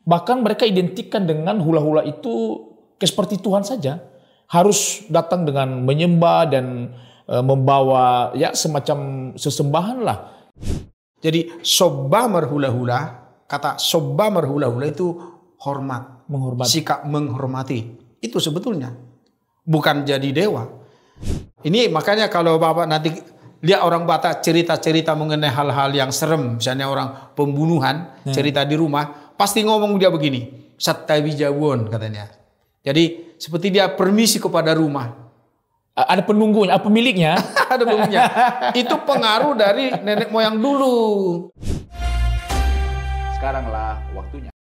Bahkan mereka identikkan dengan hula-hula itu seperti Tuhan saja. Harus datang dengan menyembah dan membawa ya semacam sesembahan lah. Jadi soba merhula-hula, kata soba merhula-hula itu hormat. Menghormati. Sikap menghormati. Itu sebetulnya. Bukan jadi dewa. Ini makanya kalau Bapak nanti lihat orang Batak cerita-cerita mengenai hal-hal yang serem. Misalnya orang pembunuhan, cerita di rumah. Pasti ngomong dia begini. Sattawi jawon katanya. Jadi seperti dia permisi kepada rumah. Ada penunggunya, pemiliknya. Ada pemiliknya. Itu pengaruh dari nenek moyang dulu. Sekaranglah waktunya.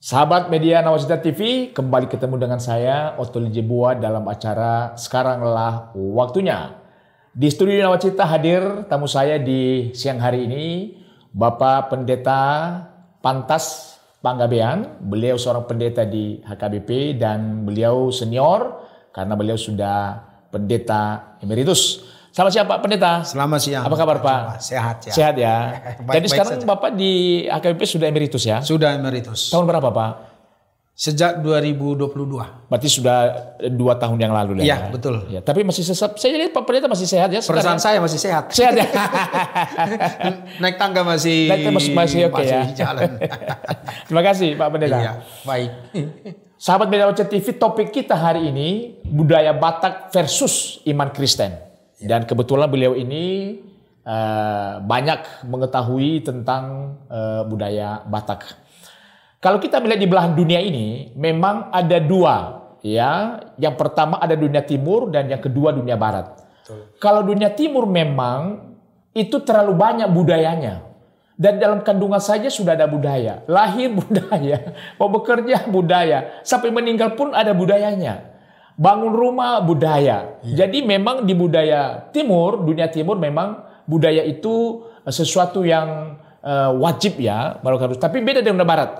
Sahabat media Nawacita TV, kembali ketemu dengan saya, Otto Lijebua dalam acara Sekaranglah Waktunya. Di studio Nawacita hadir tamu saya di siang hari ini, Bapak Pendeta Pantas Panggabean. Beliau seorang pendeta di HKBP dan beliau senior karena beliau sudah pendeta emeritus. Selamat siang Pak Pendeta. Selamat siang. Apa kabar Pak? Sehat ya. Sehat ya. Jadi sekarang saja. Bapak di HKBP sudah emeritus ya? Sudah emeritus. Tahun berapa Pak? Sejak 2022. Berarti sudah 2 tahun yang lalu Iya, betul. Ya, tapi masih sesat. Saya lihat Pak Pendeta masih sehat ya Perasaan sekarang. saya masih sehat. Sehat ya. Naik tangga masih masih oke ya. Jalan. Terima kasih Pak Pendeta. Iya, baik. Sahabat media Nawacita TV, topik kita hari ini budaya Batak versus iman Kristen. Dan kebetulan beliau ini banyak mengetahui tentang budaya Batak. Kalau kita melihat di belahan dunia ini, memang ada dua, ya. Yang pertama ada dunia timur dan yang kedua dunia barat. Betul. Kalau dunia timur memang itu terlalu banyak budayanya. Dan dalam kandungan saja sudah ada budaya. Lahir budaya, mau bekerja budaya, sampai meninggal pun ada budayanya. Bangun rumah budaya. Jadi memang di budaya timur, dunia timur memang budaya itu sesuatu yang wajib ya. Tapi beda dengan dunia barat.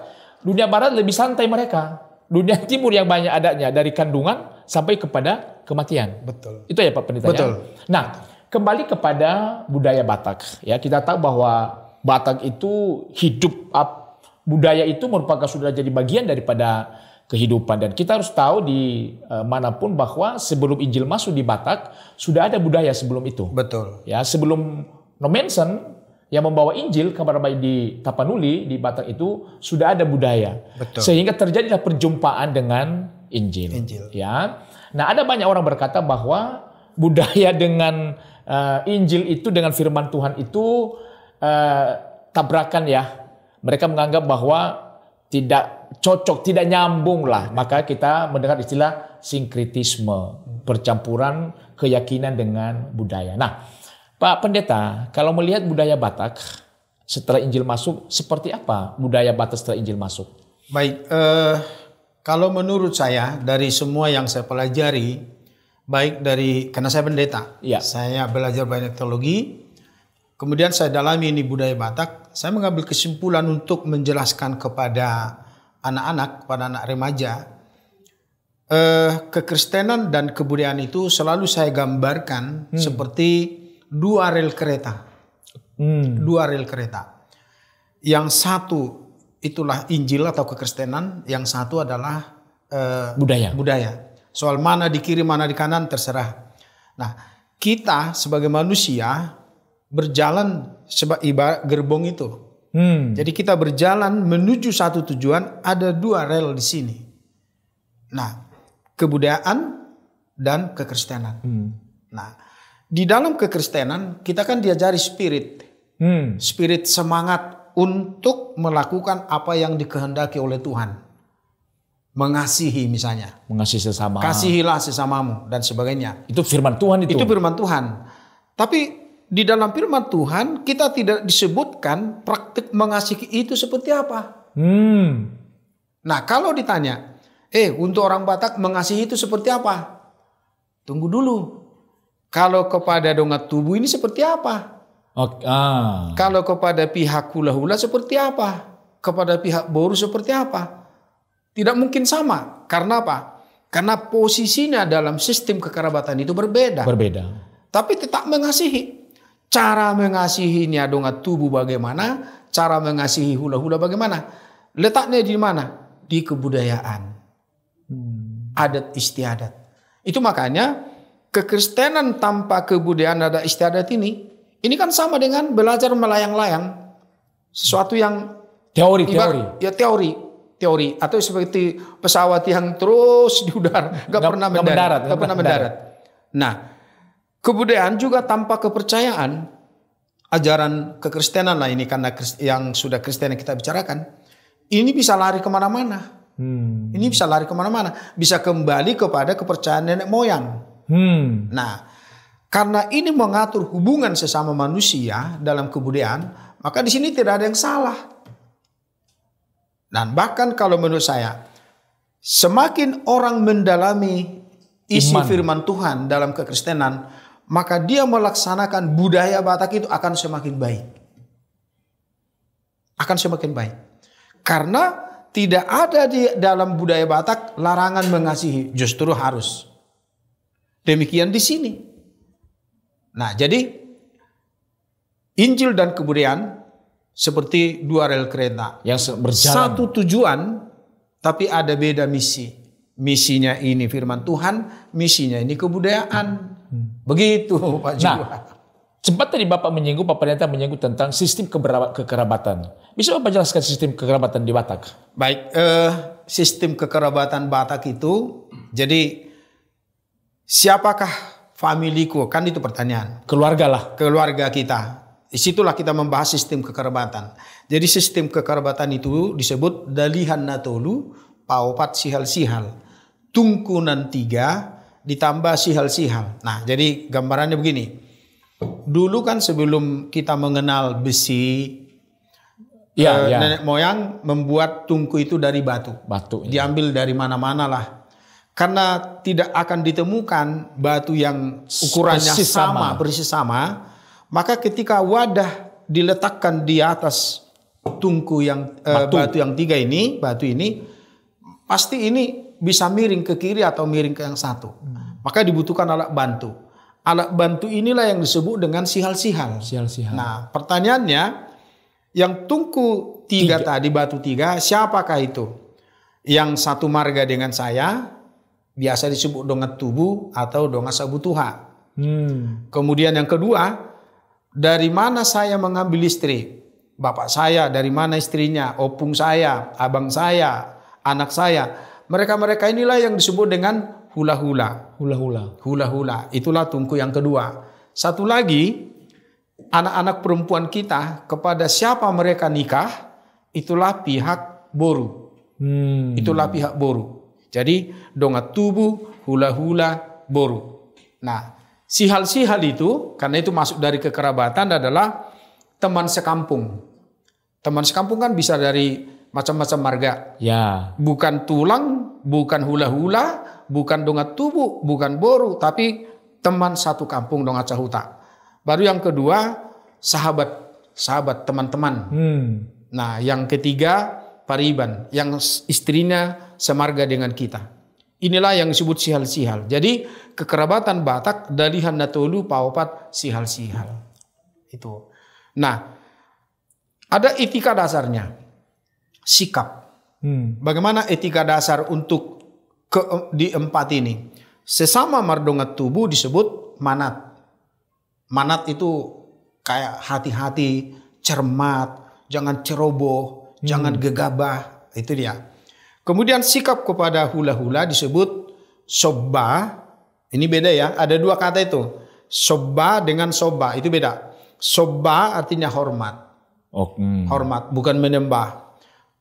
Dunia barat lebih santai mereka. Dunia timur yang banyak adanya dari kandungan sampai kepada kematian. Betul. Itu ya Pak Pendeta. Betul. Ya? Nah, kembali kepada budaya Batak. Ya, kita tahu bahwa Batak itu hidup, budaya itu merupakan sudah jadi bagian daripada kehidupan, dan kita harus tahu di manapun bahwa sebelum Injil masuk di Batak sudah ada budaya sebelum itu. Betul. Ya, sebelum Nomensen yang membawa Injil kabar baik di Tapanuli di Batak itu sudah ada budaya. Betul. Sehingga terjadilah perjumpaan dengan Injil. Ya. Nah, ada banyak orang berkata bahwa budaya dengan Injil itu dengan firman Tuhan itu tabrakan ya. Mereka menganggap bahwa tidak cocok, tidak nyambung lah. Maka kita mendengar istilah sinkretisme, percampuran keyakinan dengan budaya. Nah, Pak Pendeta, kalau melihat budaya Batak setelah Injil masuk, seperti apa budaya Batak setelah Injil masuk? Baik, kalau menurut saya dari semua yang saya pelajari, baik dari karena saya pendeta, ya. Saya belajar banyak teologi. Kemudian saya dalami ini budaya Batak, saya mengambil kesimpulan untuk menjelaskan kepada anak-anak, kepada anak remaja, kekristenan dan kebudayaan itu selalu saya gambarkan seperti dua rel kereta. Dua rel kereta. Yang satu itulah Injil atau kekristenan, yang satu adalah budaya. Soal mana di kiri, mana di kanan terserah. Nah, kita sebagai manusia berjalan ibarat gerbong itu. Jadi kita berjalan menuju satu tujuan, ada dua rel di sini. Nah, kebudayaan dan kekristenan. Nah, di dalam kekristenan kita kan diajari spirit. Spirit semangat untuk melakukan apa yang dikehendaki oleh Tuhan. Mengasihi misalnya. Mengasihi sesama. Kasihilah sesamamu dan sebagainya. Itu firman Tuhan itu. Itu firman Tuhan. Tapi di dalam firman Tuhan kita tidak disebutkan praktik mengasihi itu seperti apa. Nah, kalau ditanya Untuk orang Batak mengasihi itu seperti apa? Tunggu dulu. Kalau kepada dongat tubuh ini seperti apa? Kalau kepada pihak hula-hula seperti apa? Kepada pihak boru seperti apa? Tidak mungkin sama. Karena apa? Karena posisinya dalam sistem kekerabatan itu berbeda. Tapi tetap mengasihi. Cara mengasihinya dongat tubuh bagaimana? Cara mengasihi hula-hula bagaimana? Letaknya di mana? Di kebudayaan. Adat istiadat. Itu makanya kekristenan tanpa kebudayaan adat istiadat ini kan sama dengan belajar melayang-layang. Sesuatu yang teori. Atau seperti pesawat yang terus di udara, nggak pernah mendarat. Nah, kebudayaan juga tanpa kepercayaan, ajaran kekristenan lah ini, karena yang sudah Kristen yang kita bicarakan, ini bisa lari kemana-mana. Ini bisa lari kemana-mana, bisa kembali kepada kepercayaan nenek moyang. Nah, karena ini mengatur hubungan sesama manusia dalam kebudayaan, maka di sini tidak ada yang salah. Dan bahkan kalau menurut saya, semakin orang mendalami isi firman Tuhan dalam kekristenan, maka dia melaksanakan budaya Batak itu akan semakin baik. Karena tidak ada di dalam budaya Batak larangan mengasihi, justru harus. Demikian di sini. Nah, jadi Injil dan kebudayaan seperti dua rel kereta yang berjalan. Satu tujuan, tapi ada beda misi. Misinya ini firman Tuhan, misinya ini kebudayaan. Begitu Pak Jiwa. Nah, sempat tadi Bapak Pendeta menyinggung tentang sistem kekerabatan. Bisa Bapak jelaskan sistem kekerabatan di Batak? Baik, sistem kekerabatan Batak itu, jadi siapakah familiku? Kan itu pertanyaan. Keluarga kita. Disitulah kita membahas sistem kekerabatan. Jadi sistem kekerabatan itu disebut dalihan natolu, paopat sihal-sihal, tungkunan 3 ditambah sihal-sihal. Nah, jadi gambarannya begini. Dulu kan sebelum kita mengenal besi, nenek moyang membuat tungku itu dari batu. Diambil dari mana-mana lah. Karena tidak akan ditemukan batu yang ukurannya persis sama, maka ketika wadah diletakkan di atas tungku yang batu yang 3 ini, pasti ini bisa miring ke kiri atau miring ke yang satu. Maka dibutuhkan alat bantu. Alat bantu inilah yang disebut dengan sihal-sihal. Nah, pertanyaannya, yang tungku 3 tadi, batu 3, siapakah itu? Yang satu marga dengan saya, biasa disebut dongat tubuh atau dongat sabutuha. Kemudian yang kedua, dari mana saya mengambil istri? Bapak saya, dari mana istrinya? Opung saya, abang saya, anak saya. Mereka inilah yang disebut dengan hula-hula. Itulah tungku yang kedua. Satu lagi, anak-anak perempuan kita, kepada siapa mereka nikah, itulah pihak boru. Jadi dongat tubuh, hula-hula, boru. Nah, sihal-sihal itu, karena itu masuk dari kekerabatan, adalah teman sekampung. Teman sekampung kan bisa dari macam-macam marga. Bukan tulang, bukan hula-hula, bukan dongat tubuh, bukan boru, tapi teman satu kampung, dongat cahuta. Baru yang kedua, sahabat teman-teman. Nah, yang ketiga, pariban, yang istrinya semarga dengan kita. Inilah yang disebut sihal-sihal. Jadi kekerabatan Batak dalihan natolu paopat sihal-sihal. Itu. Nah, ada etika dasarnya. Sikap. Bagaimana etika dasar untuk di 4 ini? Sesama mardongat tubuh disebut manat. Manat itu kayak hati-hati, cermat, jangan ceroboh, jangan gegabah. Itu dia. Kemudian sikap kepada hula-hula disebut sobba. Ini beda ya, ada 2 kata itu. Sobba dengan sobba, itu beda. Sobba artinya hormat. Hormat, bukan menyembah.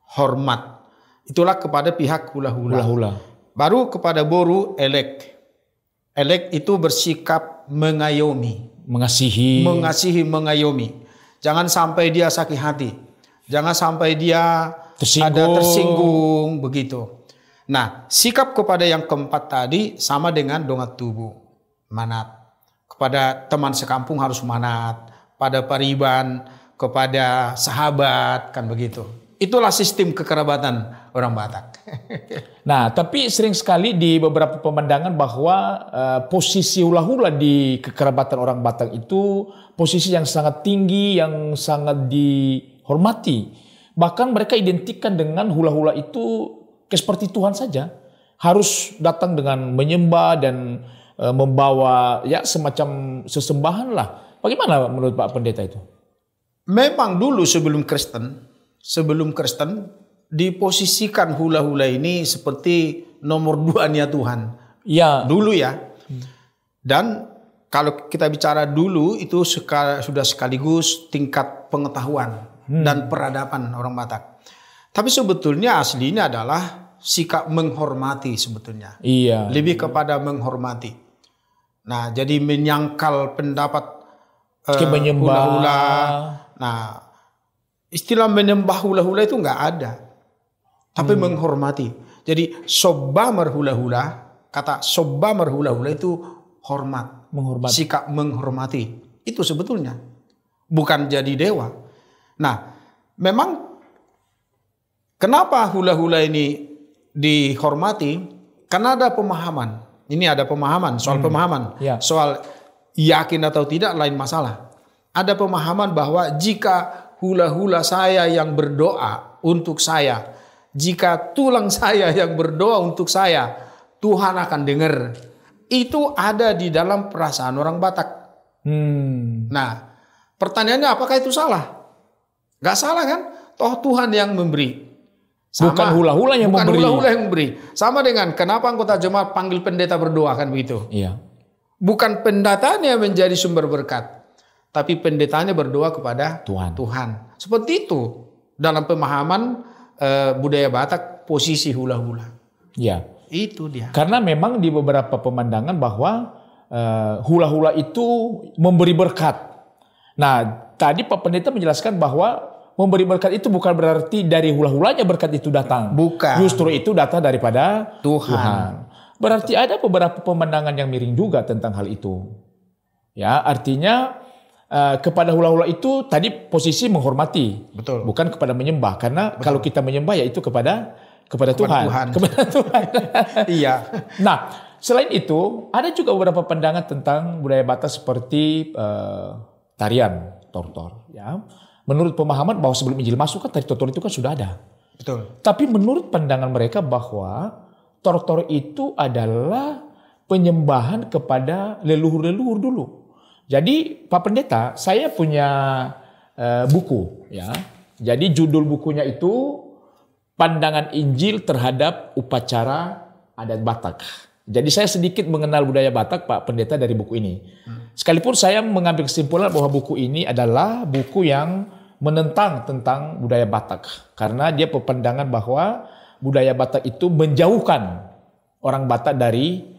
Hormat. Itulah kepada pihak hula-hula. Baru kepada boru elek. Elek itu bersikap mengayomi. Mengasihi, mengayomi. Jangan sampai dia sakit hati. Jangan sampai dia tersinggung begitu. Nah, sikap kepada yang keempat tadi sama dengan dongat tubuh, manat. Kepada teman sekampung harus manat, pada pariban, kepada sahabat, kan begitu. Itulah sistem kekerabatan orang Batak. Nah, tapi sering sekali di beberapa pemandangan bahwa posisi hula-hula di kekerabatan orang Batak itu posisi yang sangat tinggi, yang sangat dihormati. Bahkan mereka identikkan dengan hula-hula itu seperti Tuhan saja, harus datang dengan menyembah dan membawa ya semacam sesembahan lah. Bagaimana menurut Pak Pendeta itu? Memang dulu sebelum Kristen diposisikan hula-hula ini seperti nomor 2-nya Tuhan. Ya. Dulu ya. Dan kalau kita bicara dulu itu sudah sekaligus tingkat pengetahuan dan peradaban orang Batak. Tapi sebetulnya aslinya adalah sikap menghormati sebetulnya. Iya. Lebih kepada menghormati. Nah, jadi menyangkal pendapat hula-hula. Nah, istilah menyembah hula-hula itu nggak ada. Tapi menghormati. Jadi sobamer hula-hula, kata sobamer hula-hula itu hormat. Menghormati. Sikap menghormati. Itu sebetulnya. Bukan jadi dewa. Nah, memang kenapa hula-hula ini dihormati? Karena ada pemahaman. Ini ada pemahaman, soal pemahaman. Ya. Soal yakin atau tidak lain masalah. Ada pemahaman bahwa jika hula-hula saya yang berdoa untuk saya, jika tulang saya yang berdoa untuk saya, Tuhan akan dengar. Itu ada di dalam perasaan orang Batak. Nah, pertanyaannya apakah itu salah? Gak salah kan? Toh Tuhan yang memberi. Bukan hula-hula yang memberi. Bukan hula-hula yang memberi. Sama dengan kenapa anggota jemaat panggil pendeta berdoa kan begitu. Iya. Bukan pendetanya menjadi sumber berkat. Tapi pendetanya berdoa kepada Tuhan. Seperti itu dalam pemahaman budaya Batak posisi hula-hula. Iya. Itu dia. Karena memang di beberapa pemandangan bahwa hula-hula itu memberi berkat. Nah, tadi Pak Pendeta menjelaskan bahwa memberi berkat itu bukan berarti dari hula-hulanya berkat itu datang. Bukan. Justru itu datang daripada Tuhan. Berarti ada beberapa pemandangan yang miring juga tentang hal itu. Ya, artinya kepada hula-hula itu tadi posisi menghormati. Betul. Bukan kepada menyembah. Karena kalau kita menyembah ya itu kepada Tuhan. Kepada Tuhan. Iya. Nah, selain itu ada juga beberapa pandangan tentang budaya Batak seperti tarian tortor. Ya. Menurut pemahaman bahwa sebelum Injil masuk kan tari tortor itu kan sudah ada. Betul. Tapi menurut pandangan mereka bahwa tortor itu adalah penyembahan kepada leluhur-leluhur dulu. Jadi Pak Pendeta, saya punya buku ya. Jadi judul bukunya itu Pandangan Injil terhadap Upacara Adat Batak. Jadi saya sedikit mengenal budaya Batak Pak Pendeta dari buku ini. Sekalipun saya mengambil kesimpulan bahwa buku ini adalah buku yang menentang tentang budaya Batak. Karena dia berpandangan bahwa budaya Batak itu menjauhkan orang Batak dari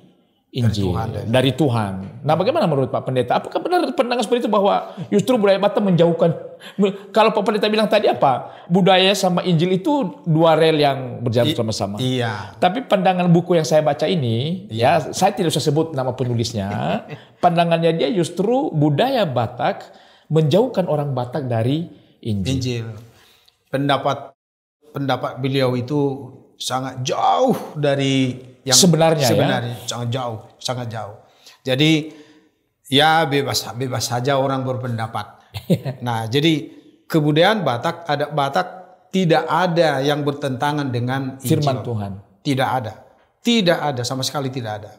Injil, dari Tuhan. Nah, bagaimana menurut Pak Pendeta? Apakah benar pandangan seperti itu bahwa justru budaya Batak menjauhkan? Kalau Pak Pendeta bilang tadi apa? Budaya sama Injil itu dua rel yang berjalan sama-sama. Iya. Tapi pandangan buku yang saya baca ini, ya saya tidak usah sebut nama penulisnya. Pandangannya dia justru budaya Batak menjauhkan orang Batak dari Injil. Pendapat beliau itu sangat jauh dari yang sebenarnya sangat jauh. Jadi ya bebas saja orang berpendapat. Nah, jadi kebudayaan Batak, adat Batak tidak ada yang bertentangan dengan Injil. Firman Tuhan. Tidak ada sama sekali tidak ada.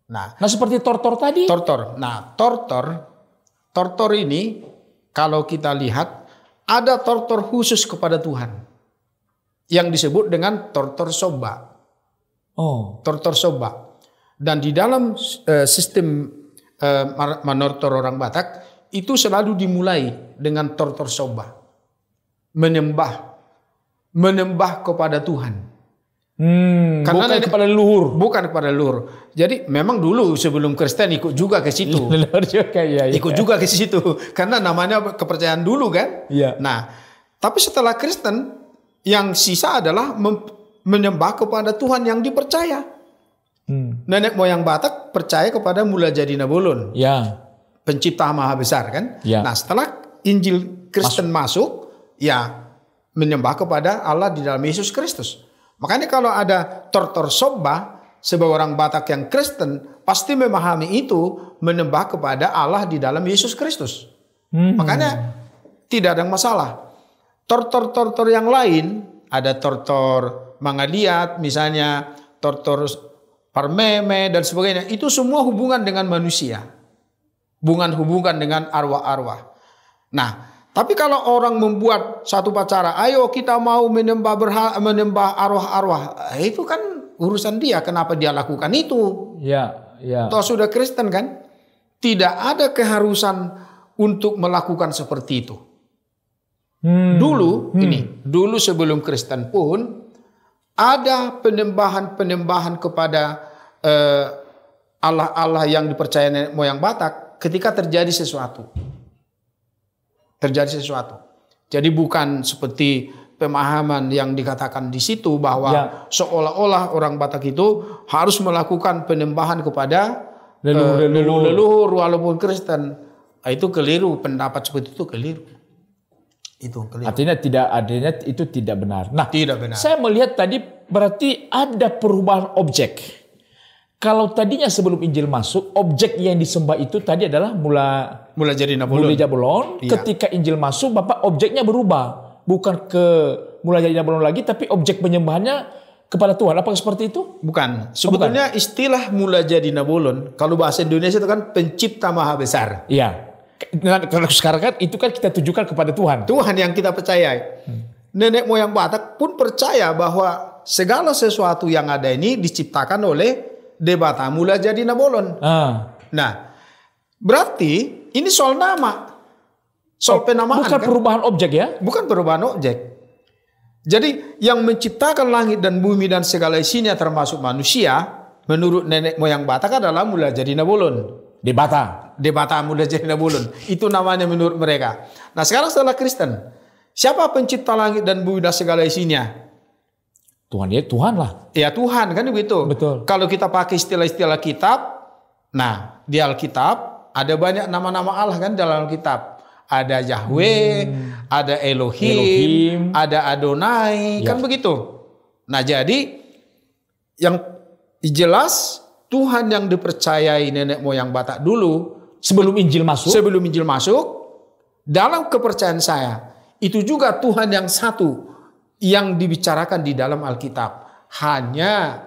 Nah, seperti tortor tadi. Nah, tortor ini kalau kita lihat ada tortor khusus kepada Tuhan yang disebut dengan tortor soba. Tortor soba. Dan di dalam sistem manortor orang Batak itu selalu dimulai dengan tortor soba. Menyembah kepada Tuhan. Karena bukan kepada leluhur. Bukan kepada leluhur. Jadi memang dulu sebelum Kristen ikut juga ke situ. Ikut juga ke situ. Karena namanya kepercayaan dulu kan. Iya. Nah, tapi setelah Kristen yang sisa adalah menyembah kepada Tuhan yang dipercaya. Nenek moyang Batak percaya kepada Mula Jadi Nabolon. Ya. Pencipta Maha Besar kan. Ya. Nah setelah Injil Kristen masuk, ya menyembah kepada Allah di dalam Yesus Kristus. Makanya kalau ada Tortor Sobba, sebagai orang Batak yang Kristen, pasti memahami itu menyembah kepada Allah di dalam Yesus Kristus. Makanya tidak ada masalah. Tortor-tortor yang lain, ada Tortor Mangaliat misalnya, Tortor Parmeme dan sebagainya, itu semua hubungan dengan manusia. Hubungan dengan arwah-arwah. Nah, tapi kalau orang membuat satu upacara, ayo kita mau menyembah arwah-arwah, itu kan urusan dia, kenapa dia lakukan itu? Ya, ya. Toh sudah Kristen kan? Tidak ada keharusan untuk melakukan seperti itu. Dulu sebelum Kristen pun ada penyembahan kepada Allah-Allah yang dipercaya nenek moyang Batak ketika terjadi sesuatu. Jadi bukan seperti pemahaman yang dikatakan di situ bahwa seolah-olah orang Batak itu harus melakukan penyembahan kepada leluhur walaupun Kristen. Itu keliru, pendapat seperti itu keliru. Itu keliru. Artinya itu tidak benar. Nah, tidak benar. Saya melihat tadi berarti ada perubahan objek. Kalau tadinya sebelum Injil masuk, objek yang disembah itu tadi adalah Mula Jadi Nabolon. Iya. Ketika Injil masuk, Bapak objeknya berubah. Bukan ke Mula Jadi Nabolon lagi, tapi objek penyembahannya kepada Tuhan. Apakah seperti itu? Bukan. Sebetulnya istilah Mula Jadi Nabolon, kalau bahasa Indonesia itu kan pencipta Maha Besar. Iya. Nah, kalau sekarang kan itu kan kita tujukan kepada Tuhan. Tuhan yang kita percayai. Nenek moyang Batak pun percaya bahwa segala sesuatu yang ada ini diciptakan oleh Debata Mula Jadi Nabolon. Nah, berarti ini soal nama. Soal penamaan. Bukan perubahan objek ya? Bukan perubahan objek. Jadi yang menciptakan langit dan bumi dan segala isinya termasuk manusia, menurut nenek moyang Batak adalah Mula Jadi Nabolon. Debata Mula Jadi Nabolon. Itu namanya menurut mereka. Nah sekarang setelah Kristen, siapa pencipta langit dan bumi dan segala isinya? Tuhan lah. Ya Tuhan kan begitu. Betul. Kalau kita pakai istilah-istilah kitab, nah di Alkitab ada banyak nama-nama Allah kan dalam Alkitab. Ada Yahweh, ada Elohim, ada Adonai, kan begitu. Nah jadi yang jelas Tuhan yang dipercayai nenek moyang Batak dulu sebelum Injil masuk, dalam kepercayaan saya itu juga Tuhan yang satu yang dibicarakan di dalam Alkitab. Hanya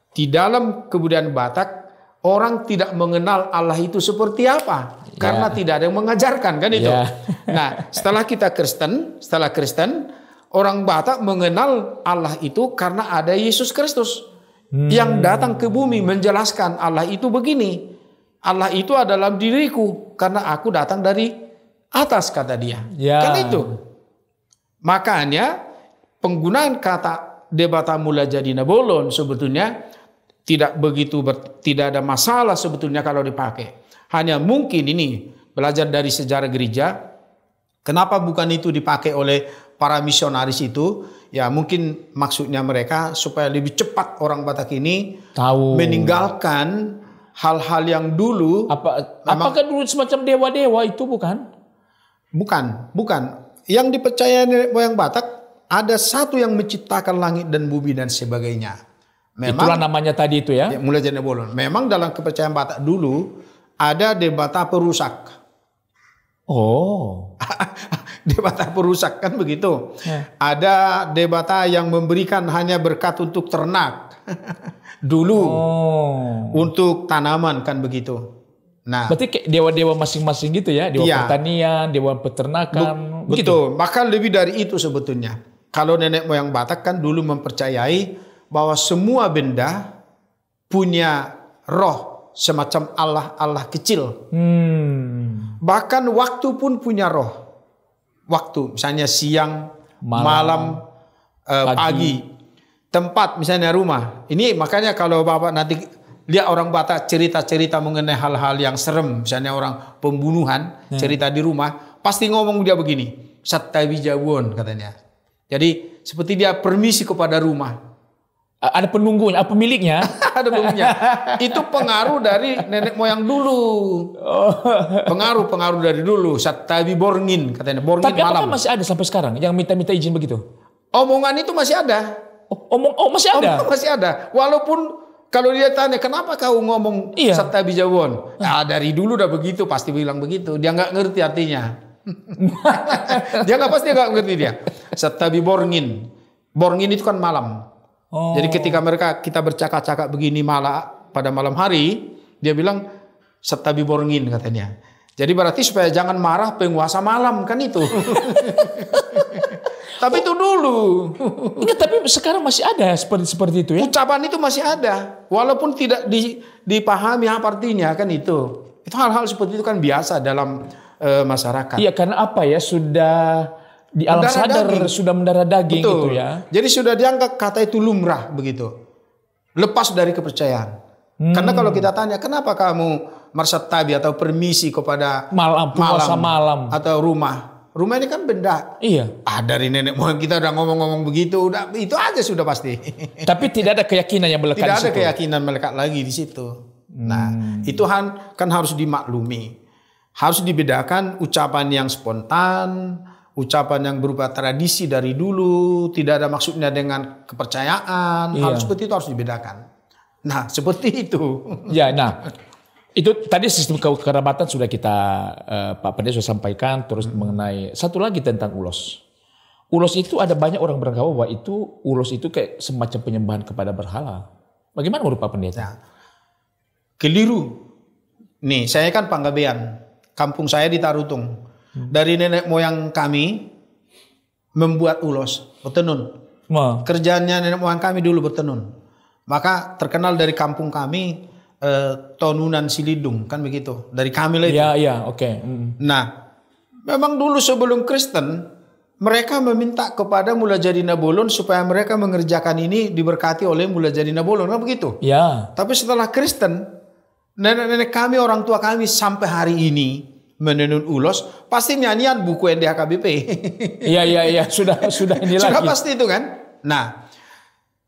di dalam kebudayaan Batak orang tidak mengenal Allah itu seperti apa karena tidak ada yang mengajarkan kan itu. Nah, setelah Kristen, orang Batak mengenal Allah itu karena ada Yesus Kristus yang datang ke bumi menjelaskan Allah itu begini. Allah itu adalah diriku karena aku datang dari atas kata dia. Kan itu. Makanya penggunaan kata Debata Mula Jadi Nabolon sebetulnya tidak ada masalah sebetulnya kalau dipakai. Hanya mungkin ini belajar dari sejarah gereja, kenapa bukan itu dipakai oleh para misionaris itu? Ya mungkin maksudnya mereka supaya lebih cepat orang Batak ini tahu meninggalkan hal-hal yang dulu. Apakah dulu semacam dewa-dewa itu bukan? Bukan. Yang dipercaya nenek moyang Batak ada satu yang menciptakan langit dan bumi dan sebagainya. Itulah namanya tadi itu ya. Mula Jadi Nabolon. Memang dalam kepercayaan Batak dulu ada Debata perusak. Oh. Debata perusak kan begitu. Ada Debata yang memberikan hanya berkat untuk ternak. Dulu. Untuk tanaman kan begitu. Nah, berarti kayak dewa-dewa masing-masing gitu ya. Dewa pertanian, dewa peternakan. Betul. Bahkan lebih dari itu sebetulnya. Kalau nenek moyang Batak kan dulu mempercayai bahwa semua benda punya roh semacam Allah kecil. Bahkan waktu pun punya roh. Waktu misalnya siang, malam, pagi. Tempat misalnya rumah. Ini makanya kalau Bapak nanti lihat orang Batak cerita-cerita mengenai hal-hal yang serem. Misalnya orang pembunuhan cerita di rumah. Pasti ngomong dia begini. Sattawijawon katanya. Jadi seperti dia permisi kepada rumah. Ada penunggunya, pemiliknya. Ada pemiliknya. Itu pengaruh dari nenek moyang dulu. Pengaruh dari dulu. Sattabi Borngin katanya. Borngin Tapi apakah malam. masih ada sampai sekarang yang minta-minta izin begitu? Omongan itu masih ada. Masih ada? Masih ada. Walaupun kalau dia tanya kenapa kau ngomong Sattabi Jawon? Nah, dari dulu udah begitu, pasti bilang begitu. Dia nggak ngerti artinya. Dia nggak ngerti dia. Sattabi Borngin. Borngin itu kan malam. Jadi ketika kita bercakap-cakap begini pada malam hari, dia bilang Sattabi Borngin katanya. Jadi berarti supaya jangan marah penguasa malam kan itu. Tapi itu dulu. Enggak, tapi sekarang masih ada seperti itu ya. Ucapan itu masih ada, walaupun tidak dipahami apa artinya kan itu. Itu hal-hal seperti itu kan biasa dalam masyarakat. Iya, karena apa ya, sudah di alam sadar sudah mendarah daging. Betul. Gitu ya. Jadi sudah dianggap kata itu lumrah begitu. Lepas dari kepercayaan. Karena kalau kita tanya kenapa kamu marsattabi atau permisi kepada malam atau rumah. Rumah ini kan benda. Iya. Dari nenek moyang kita udah ngomong-ngomong begitu, udah itu aja sudah pasti. Tapi tidak ada keyakinan yang melekat di situ. Tidak ada keyakinan melekat lagi di situ. Nah, itu kan harus dimaklumi. Harus dibedakan ucapan yang spontan, ucapan yang berupa tradisi dari dulu, tidak ada maksudnya dengan kepercayaan. Hal seperti itu harus dibedakan. Nah, seperti itu. Ya, nah. Itu tadi sistem kekerabatan sudah kita Pak Pendeta sudah sampaikan, terus mengenai satu lagi tentang ulos. Ulos itu ada banyak orang beranggapan bahwa ulos itu kayak semacam penyembahan kepada berhala. Bagaimana menurut Pak Pendeta? Nah, keliru. Nih, saya kan Panggabean. Kampung saya di Tarutung. Dari nenek moyang kami membuat ulos, bertenun. Kerjaannya nenek moyang kami dulu bertenun. Maka terkenal dari kampung kami tonunan silidung kan begitu dari kami itu. Iya, oke. Nah, memang dulu sebelum Kristen mereka meminta kepada Mula Jadi Nabolon supaya mereka mengerjakan ini diberkati oleh Mula Jadi Nabolon kan begitu. Ya. Tapi setelah Kristen nenek-nenek kami, orang tua kami sampai hari ini menenun ulos pasti nyanyian buku NDHKBP. Iya, sudah ini lagi. Sudah pasti itu kan. Nah,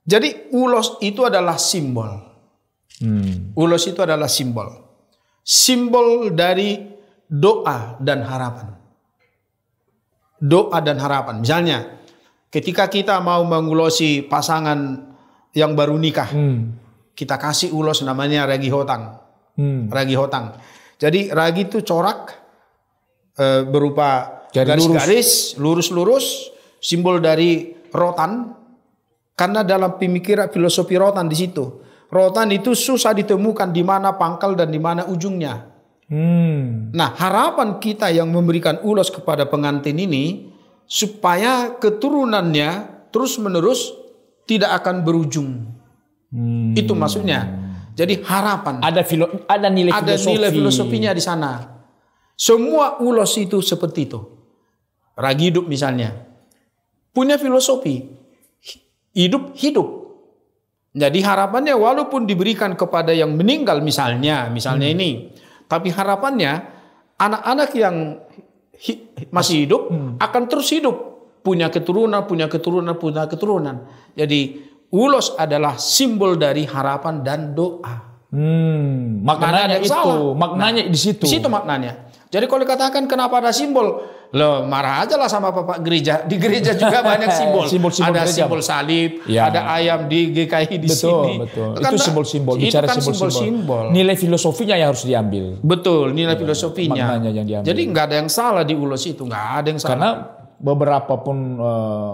jadi ulos itu adalah simbol. Ulos itu adalah simbol dari doa dan harapan. Doa dan harapan. Misalnya, ketika kita mau mengulosi pasangan yang baru nikah, kita kasih ulos namanya ragi hotang. Ragi hotang. Jadi ragi itu corak berupa garis-garis lurus-lurus, simbol dari rotan. Karena dalam pemikiran filosofi rotan di situ. Rotan itu susah ditemukan di mana pangkal dan di mana ujungnya. Nah, harapan kita yang memberikan ulos kepada pengantin ini supaya keturunannya terus-menerus tidak akan berujung. Itu maksudnya. Jadi harapan. Ada nilai filosofinya di sana. Semua ulos itu seperti itu. Ragi hidup misalnya. Punya filosofi. Hidup. Jadi harapannya walaupun diberikan kepada yang meninggal misalnya ini, tapi harapannya anak-anak yang masih hidup akan terus hidup, punya keturunan. Jadi ulos adalah simbol dari harapan dan doa. Maknanya itu, maknanya di situ. Di situ maknanya. Jadi kalau dikatakan kenapa ada simbol, lo marah aja lah sama Bapak gereja. Di gereja juga banyak simbol. Ada gereja. Simbol salib, ada ayam di GKI di sini. Betul. Itu simbol-simbol. Bicara kan simbol-simbol. Nilai filosofinya yang harus diambil. Betul, nilai filosofinya. Maknanya yang diambil. Jadi nggak ada yang salah di ulos itu, nggak ada yang salah. Karena beberapa pun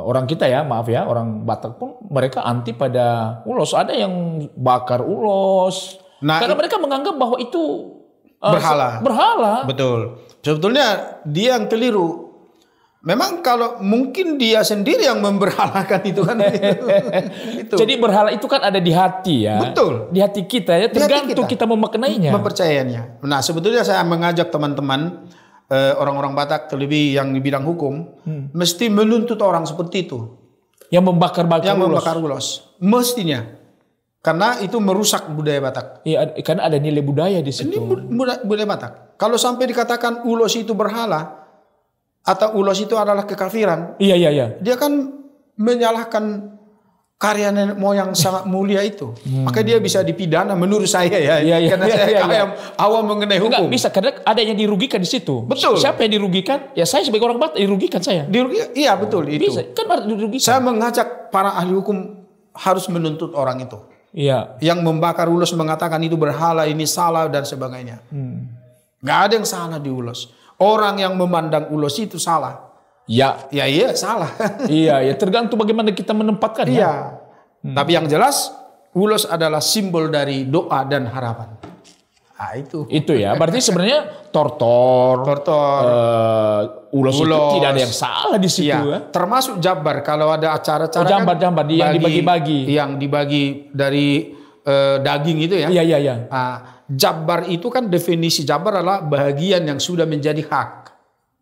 orang kita ya, maaf ya, orang Batak pun mereka anti pada ulos. Ada yang bakar ulos. Karena mereka menganggap bahwa itu berhala. Betul. Sebetulnya dia yang keliru. Memang kalau mungkin dia sendiri yang memberhalakan itu kan. Itu. Jadi berhala itu kan ada di hati ya. Betul. Di hati kita ya. Tergantung kita memaknainya. Mempercayainya. Nah, sebetulnya saya mengajak teman-teman orang-orang Batak terlebih yang di bidang hukum mesti menuntut orang seperti itu. Yang membakar ulos. Mestinya. Karena itu merusak budaya Batak. Iya, karena ada nilai budaya di situ. Ini budaya Batak. Kalau sampai dikatakan ulos itu berhala atau ulos itu adalah kekafiran. Iya. Dia kan menyalahkan karya nenek moyang sangat mulia itu. Maka dia bisa dipidana menurut saya ya. Karena saya awam mengenai hukum. Enggak bisa, karena ada yang dirugikan di situ. Betul. Siapa yang dirugikan? Ya saya sebagai orang Batak dirugikan saya. Iya betul itu. Bisa, kan dirugikan. Saya mengajak para ahli hukum harus menuntut orang itu. Iya. Yang membakar ulos mengatakan itu berhala, ini salah dan sebagainya. Nggak ada yang salah di ulos. Orang yang memandang ulos itu salah. Ya, iya salah. iya, tergantung bagaimana kita menempatkannya. Iya. Tapi yang jelas ulos adalah simbol dari doa dan harapan. Nah, itu. Itu ya. Berarti sebenarnya tortor, ulos itu tidak ada yang salah di situ ya. Termasuk jabar kalau ada acara-acara jambar yang dibagi-bagi. Yang dibagi dari daging itu ya. Iya. Jabar itu kan definisi jabar adalah bagian yang sudah menjadi hak.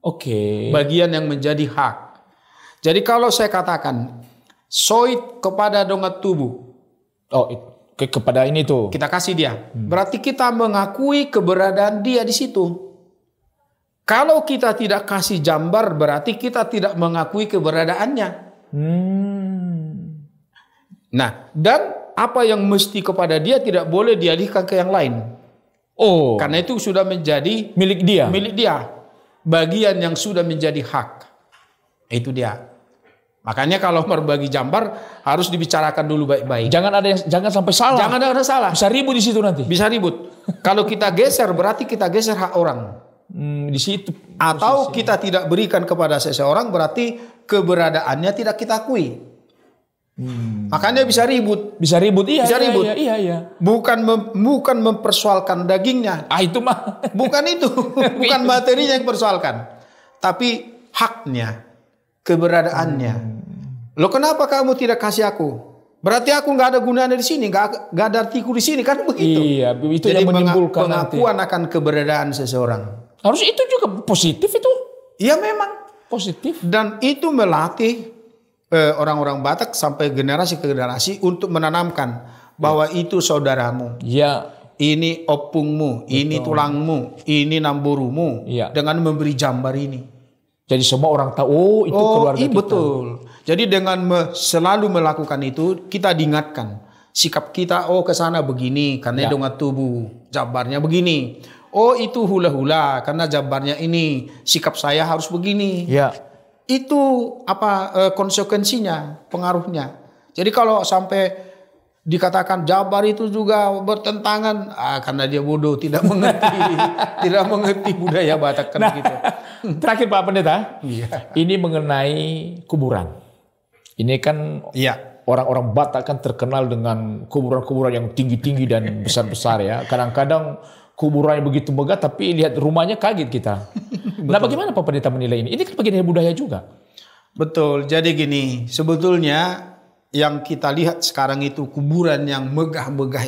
Oke. Bagian yang menjadi hak. Jadi kalau saya katakan soit kepada dongat tubuh. Oh, kepada ini tuh. Kita kasih dia. Berarti kita mengakui keberadaan dia di situ. Kalau kita tidak kasih jambar berarti kita tidak mengakui keberadaannya. Nah, dan apa yang mesti kepada dia tidak boleh dialihkan ke yang lain. Oh. Karena itu sudah menjadi milik dia. Milik dia. Bagian yang sudah menjadi hak. Itu dia. Makanya kalau berbagi jambar harus dibicarakan dulu baik-baik. Jangan sampai salah. Jangan ada salah. Bisa ribut di situ nanti. Bisa ribut. Kalau kita geser berarti kita geser hak orang. Di situ. Atau kita tidak berikan kepada seseorang berarti keberadaannya tidak kita akui. Makanya bisa ribut. Bisa ribut, iya. Bisa ribut. Iya. Bukan mempersoalkan dagingnya. Itu mah. Bukan itu. Bukan materinya yang persoalkan. Tapi haknya. Keberadaannya. Loh kenapa kamu tidak kasih aku? Berarti aku nggak ada gunanya di sini. Nggak ada artiku di sini. Kan begitu. Iya. Itu jadi yang menimbulkan pengakuan nanti. Akan keberadaan seseorang. Harus itu juga positif itu. Iya memang. Positif. Dan itu melatih orang-orang Batak sampai generasi ke generasi untuk menanamkan bahwa itu saudaramu. Ya. Ini opungmu, ini tulangmu, ini namburumu. Ya. Dengan memberi jambar ini. Jadi semua orang tahu itu keluarga kita. Betul. Jadi dengan selalu melakukan itu kita diingatkan sikap kita ke sana begini karena dongat tubuh, jabarnya begini. Oh itu hula-hula karena jabarnya ini, sikap saya harus begini. Ya. Itu konsekuensinya, pengaruhnya. Jadi kalau sampai dikatakan jabar itu juga bertentangan, karena dia bodoh, tidak mengerti, tidak mengerti budaya Batak kan gitu. Terakhir Pak Pendeta, ini mengenai kuburan. Ini kan orang-orang Batak kan terkenal dengan kuburan-kuburan yang tinggi-tinggi dan besar-besar ya. Kadang-kadang kuburannya begitu megah tapi lihat rumahnya kaget kita. Nah bagaimana Pak Pendeta menilai ini? Ini kan bagian dari budaya juga. Betul, jadi gini, sebetulnya yang kita lihat sekarang itu kuburan yang megah-megah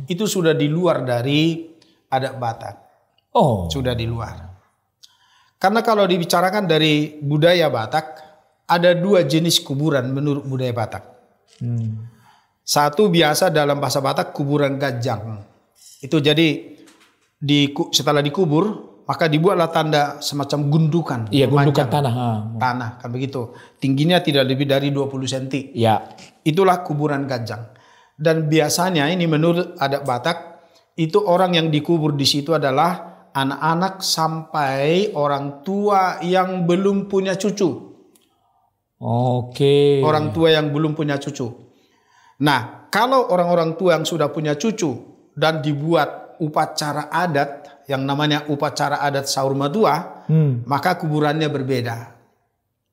itu sudah di luar dari adat Batak. Oh. Sudah di luar. Karena kalau dibicarakan dari budaya Batak, ada dua jenis kuburan menurut budaya Batak. Satu biasa dalam bahasa Batak kuburan gajang. Itu jadi setelah dikubur maka dibuatlah tanda semacam gundukan. Iya, gundukan tanah. Tanah kan begitu. Tingginya tidak lebih dari 20 cm. Ya. Itulah kuburan gajang. Dan biasanya ini menurut adat Batak itu orang yang dikubur di situ adalah anak-anak sampai orang tua yang belum punya cucu. Oke. Orang tua yang belum punya cucu. Nah, kalau orang-orang tua yang sudah punya cucu dan dibuat upacara adat yang namanya upacara adat Saur Matua, maka kuburannya berbeda.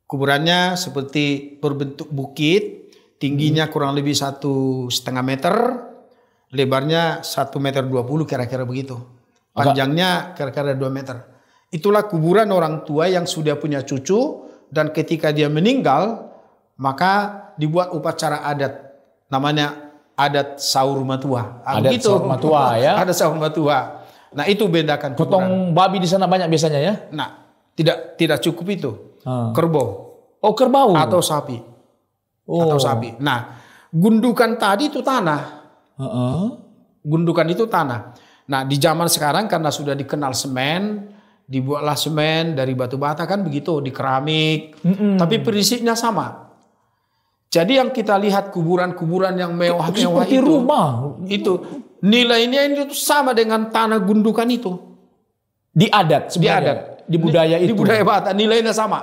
Kuburannya seperti berbentuk bukit, tingginya kurang lebih 1,5 meter, lebarnya 1,20 meter kira-kira begitu. Panjangnya kira-kira 2 meter. Itulah kuburan orang tua yang sudah punya cucu dan ketika dia meninggal maka dibuat upacara adat namanya adat Saur Matua. Adat Saur Matua ya. Adat Saur Matua. Nah itu bedakan kuburan. Potong babi di sana banyak biasanya ya? Nah tidak cukup itu. Kerbau. Oh kerbau. Atau sapi. Atau sapi. Nah gundukan tadi itu tanah. Gundukan itu tanah. Nah di zaman sekarang karena sudah dikenal semen, dibuatlah semen dari batu bata kan begitu di keramik. Tapi prinsipnya sama. Jadi yang kita lihat kuburan-kuburan yang mewah-mewah seperti itu, rumah. itu nilainya itu sama dengan tanah gundukan itu. Di adat sebenarnya. Di adat, di budaya itu. Di budaya Batak nilainya sama.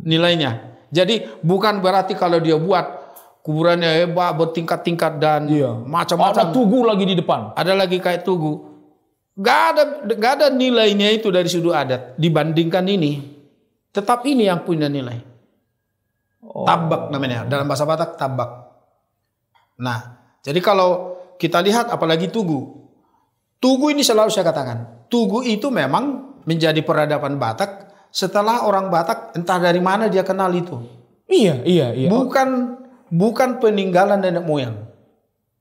Nilainya. Jadi bukan berarti kalau dia buat kuburannya hebat, bertingkat-tingkat dan macam-macam. Ada tugu lagi di depan. Ada lagi kayak tugu. Gak ada nilainya itu dari sudut adat dibandingkan ini. Tetap ini yang punya nilai. Tabak namanya, dalam bahasa Batak tabak. Nah, jadi kalau kita lihat apalagi tugu. Tugu ini selalu saya katakan, tugu itu memang menjadi peradaban Batak setelah orang Batak entah dari mana dia kenal itu. Iya. Bukan peninggalan nenek moyang.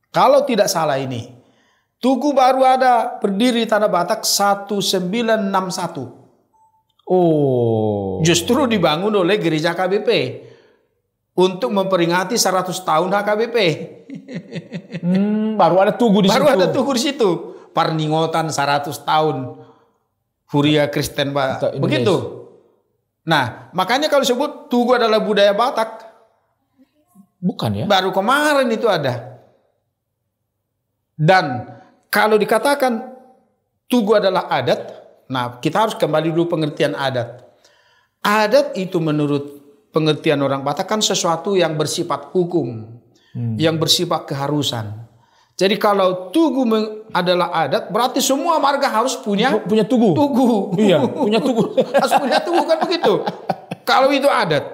Kalau tidak salah ini, tugu baru ada berdiri di tanah Batak 1961. Justru dibangun oleh gereja KBP untuk memperingati 100 tahun HKBP. Baru ada tugu di situ. Baru ada tugu di situ. Parningotan 100 tahun Huria Kristen Batak. Begitu. Nah, makanya kalau disebut tugu adalah budaya Batak. Bukan ya? Baru kemarin itu ada. Dan kalau dikatakan tugu adalah adat, nah kita harus kembali dulu pengertian adat. Adat itu menurut pengertian orang Batak kan sesuatu yang bersifat hukum, yang bersifat keharusan. Jadi kalau tugu adalah adat, berarti semua marga harus punya tugu. Tugu. Iya, punya tugu. Harus punya tugu kan begitu. Kalau itu adat.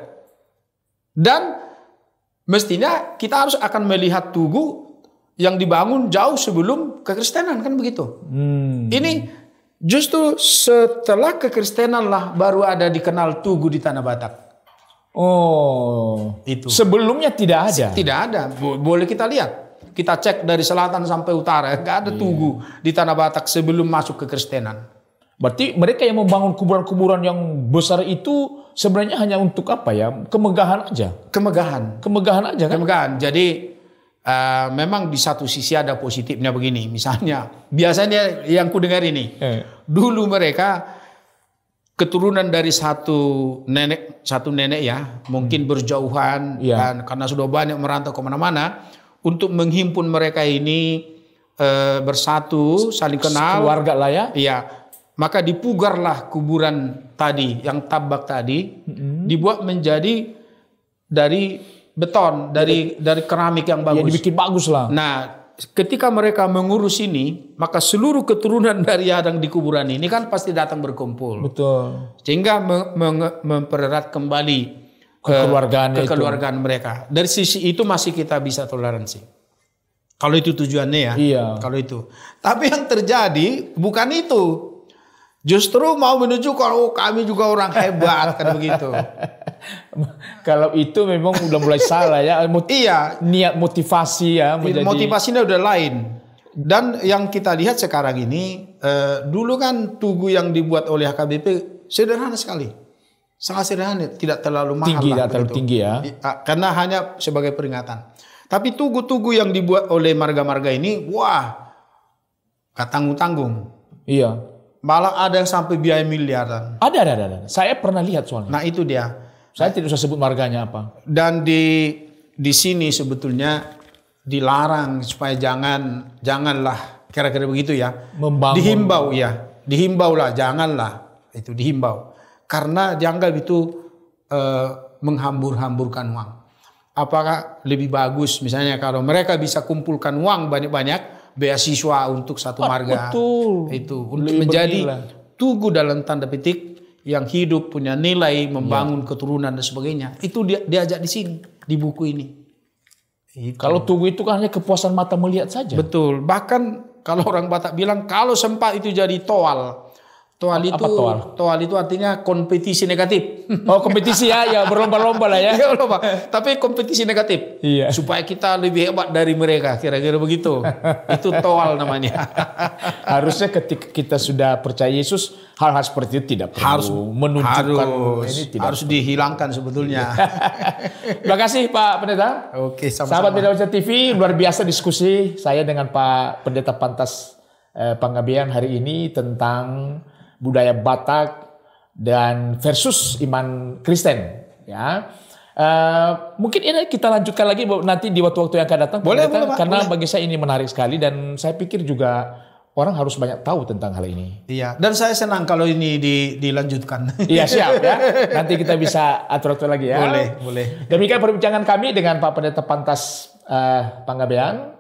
Dan mestinya kita harus akan melihat tugu yang dibangun jauh sebelum kekristenan kan begitu. Ini justru setelah kekristenan lah baru ada dikenal tugu di tanah Batak. Itu. Sebelumnya tidak ada. Tidak ada. Boleh kita lihat. Kita cek dari selatan sampai utara, nggak ada tugu di tanah Batak sebelum masuk kekristenan. Berarti mereka yang membangun kuburan-kuburan yang besar itu sebenarnya hanya untuk apa ya? Kemegahan aja. Kemegahan aja kan? Kemegahan. Jadi memang di satu sisi ada positifnya begini. Misalnya, biasanya yang ku dengar ini, dulu mereka keturunan dari satu nenek ya, mungkin berjauhan dan karena sudah banyak merantau kemana-mana, untuk menghimpun mereka ini bersatu, saling kenal, keluarga lah ya. Iya, maka dipugarlah kuburan tadi, yang tabak tadi, dibuat menjadi dari beton, dari keramik yang bagus. Ya, dibikin bagus lah. Nah, ketika mereka mengurus ini, maka seluruh keturunan dari yang di kuburan ini kan pasti datang berkumpul. Betul. Sehingga mempererat kembali kekeluargaan mereka. Dari sisi itu masih kita bisa toleransi. Kalau itu tujuannya ya. Iya. Kalau itu. Tapi yang terjadi bukan itu. Justru mau menuju kalau kami juga orang hebat kan begitu. Kalau itu memang udah mulai salah ya. Iya. Niat motivasi ya. Motivasinya udah lain. Dan yang kita lihat sekarang ini, dulu kan tugu yang dibuat oleh HKBP sederhana sekali. Sangat sederhana, tidak terlalu mahal. Tidak terlalu tinggi ya. Karena hanya sebagai peringatan. Tapi tugu-tugu yang dibuat oleh marga-marga ini, wah, gak tanggung-tanggung. Iya. Malah ada yang sampai biaya miliaran. Ada. Saya pernah lihat soalnya. Nah itu dia. Saya tidak usah sebut marganya apa. Dan di sini sebetulnya dilarang supaya janganlah kira-kira begitu ya. Membangun. Dihimbau lah, janganlah itu dihimbau. Karena dianggap itu menghambur-hamburkan uang. Apakah lebih bagus misalnya kalau mereka bisa kumpulkan uang banyak-banyak, beasiswa untuk satu marga. Betul. Itu untuk menjadi tugu dalam tanda petik yang hidup, punya nilai, membangun keturunan dan sebagainya. Itu diajak di sini, di buku ini. Itu. Kalau tugu itu kan hanya kepuasan mata melihat saja. Betul. Bahkan kalau orang Batak bilang kalau sempat itu jadi toal. Toal itu artinya kompetisi negatif. Oh, kompetisi ya berlomba-lomba lah ya. Iya, lomba. Tapi kompetisi negatif. Iya. Supaya kita lebih hebat dari mereka, kira-kira begitu. Itu toal namanya. Harusnya ketika kita sudah percaya Yesus, hal-hal seperti itu tidak perlu menunjukkan ini harus dihilangkan sebetulnya. Terima kasih Pak Pendeta. Oke, sama-sama. Sahabat Media Wajah TV, luar biasa diskusi saya dengan Pak Pendeta Pantas Panggabean hari ini tentang budaya Batak dan versus iman Kristen ya. Mungkin ini kita lanjutkan lagi nanti di waktu-waktu yang akan datang. Boleh, Pak, karena boleh. bagi saya ini menarik sekali dan saya pikir juga orang harus banyak tahu tentang hal ini. Iya, dan saya senang kalau ini dilanjutkan. Iya, siap ya. Nanti kita bisa atur-atur lagi ya. Boleh. Demikian perbincangan kami dengan Pak Pendeta Pantas Panggabean.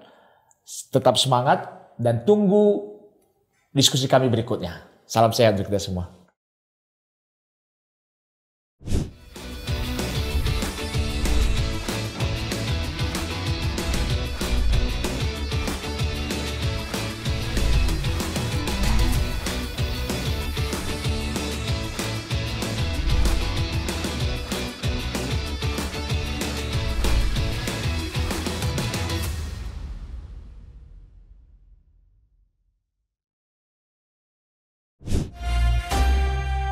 Tetap semangat dan tunggu diskusi kami berikutnya. Salam sehat untuk kita semua.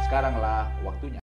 Sekaranglah waktunya.